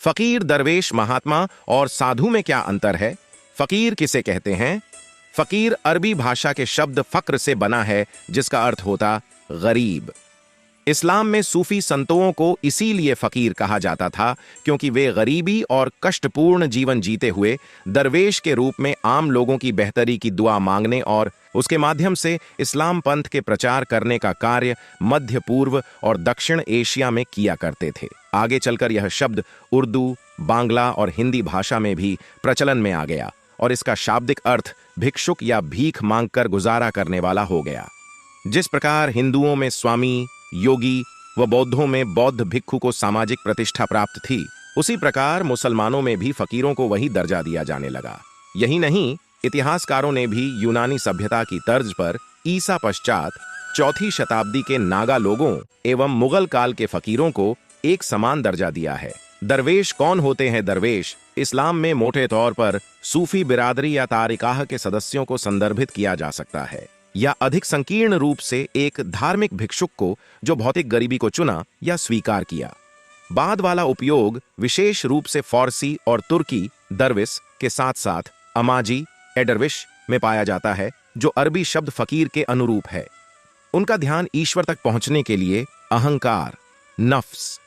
फकीर, दरवेश, महात्मा और साधु में क्या अंतर है? फकीर किसे कहते हैं? फकीर अरबी भाषा के शब्द फक्र से बना है, जिसका अर्थ होता गरीब। इस्लाम में सूफी संतों को इसीलिए फकीर कहा जाता था क्योंकि वे गरीबी और कष्टपूर्ण जीवन जीते हुए दरवेश के रूप में आम लोगों की बेहतरी की दुआ मांगने और उसके माध्यम से इस्लाम पंथ के प्रचार करने का कार्य मध्य पूर्व और दक्षिण एशिया में किया करते थे। आगे चलकर यह शब्द उर्दू, बांग्ला और हिंदी भाषा में भी प्रचलन में आ गया और इसका शाब्दिक अर्थ भिक्षुक या भीख मांगकर गुजारा करने वाला हो गया। जिस प्रकार हिंदुओं में स्वामी, योगी व बौद्धों में बौद्ध भिक्षु को सामाजिक प्रतिष्ठा प्राप्त थी, उसी प्रकार मुसलमानों में भी फकीरों को वही दर्जा दिया जाने लगा। यही नहीं, इतिहासकारों ने भी यूनानी सभ्यता की तर्ज पर ईसा पश्चात 4वीं शताब्दी के नागा लोगों एवं मुगल काल के फकीरों को एक समान दर्जा दिया है। दरवेश कौन होते हैं? दरवेश इस्लाम में मोटे तौर पर सूफी बिरादरी या तारिकाह के सदस्यों को संदर्भित किया जा सकता है, या अधिक संकीर्ण रूप से एक धार्मिक भिक्षुक को जो भौतिक गरीबी को चुना या स्वीकार किया। बाद वाला उपयोग विशेष रूप से फारसी और तुर्की दरविश के साथ साथ अमाजी, एडरविश में पाया जाता है, जो अरबी शब्द फकीर के अनुरूप है। उनका ध्यान ईश्वर तक पहुंचने के लिए अहंकार, नफ्स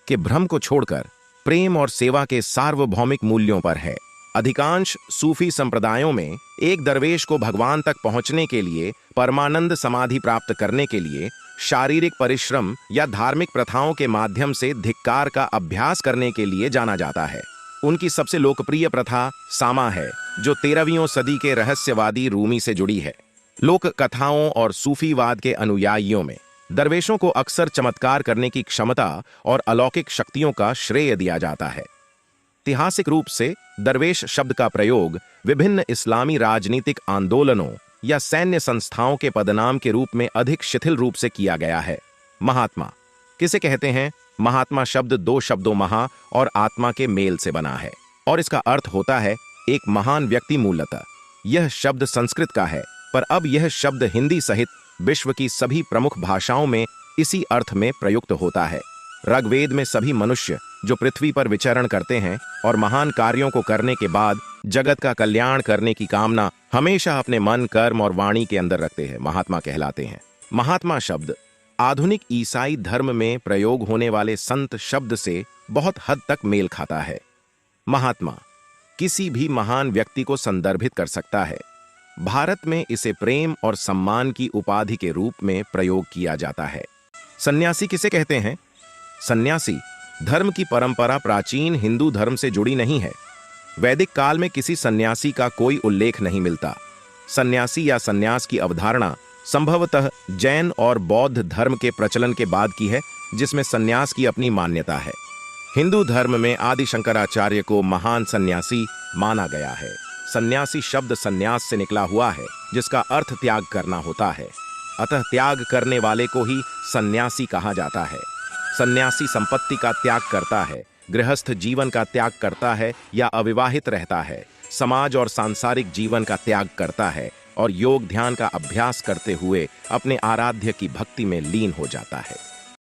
के भ्रम को छोड़कर प्रेम और सेवा के सार्वभौमिक मूल्यों पर है। अधिकांश सूफी संप्रदायों में एक दरवेश को भगवान तक पहुंचने के लिए, परमानंद समाधि प्राप्त करने के लिए शारीरिक परिश्रम या धार्मिक प्रथाओं के माध्यम से धिक्कार का अभ्यास करने के लिए जाना जाता है। उनकी सबसे लोकप्रिय प्रथा सामा है, जो 13वीं सदी के रहस्यवादी रूमी से जुड़ी है। लोक कथाओं और सूफीवाद के अनुयायियों में दरवेशों को अक्सर चमत्कार करने की क्षमता और अलौकिक शक्तियों का श्रेय दिया जाता है। ऐतिहासिक रूप से दरवेश शब्द का प्रयोग विभिन्न इस्लामी राजनीतिक आंदोलनों या सैन्य संस्थाओं के पदनाम के रूप में अधिक शिथिल रूप से किया गया है। महात्मा किसे कहते हैं? महात्मा शब्द 2 शब्दों महा और आत्मा के मेल से बना है और इसका अर्थ होता है एक महान व्यक्ति। मूलतः यह शब्द संस्कृत का है, पर अब यह शब्द हिंदी सहित विश्व की सभी प्रमुख भाषाओं में इसी अर्थ में प्रयुक्त होता है। ऋग्वेद में सभी मनुष्य जो पृथ्वी पर विचरण करते हैं और महान कार्यों को करने के बाद जगत का कल्याण करने की कामना हमेशा अपने मन, कर्म और वाणी के अंदर रखते हैं, महात्मा कहलाते हैं। महात्मा शब्द आधुनिक ईसाई धर्म में प्रयोग होने वाले संत शब्द से बहुत हद तक मेल खाता है। महात्मा किसी भी महान व्यक्ति को संदर्भित कर सकता है। भारत में इसे प्रेम और सम्मान की उपाधि के रूप में प्रयोग किया जाता है। सन्यासी किसे कहते हैं? सन्यासी धर्म की परंपरा प्राचीन हिंदू धर्म से जुड़ी नहीं है। वैदिक काल में किसी सन्यासी का कोई उल्लेख नहीं मिलता। सन्यासी या सन्यास की अवधारणा संभवतः जैन और बौद्ध धर्म के प्रचलन के बाद की है, जिसमें सन्यास की अपनी मान्यता है। हिंदू धर्म में आदि शंकराचार्य को महान सन्यासी माना गया है। सन्यासी शब्द सन्यास से निकला हुआ है, जिसका अर्थ त्याग करना होता है। अतः त्याग करने वाले को ही सन्यासी कहा जाता है। सन्यासी संपत्ति का त्याग करता है, गृहस्थ जीवन का त्याग करता है या अविवाहित रहता है, समाज और सांसारिक जीवन का त्याग करता है और योग ध्यान का अभ्यास करते हुए अपने आराध्य की भक्ति में लीन हो जाता है।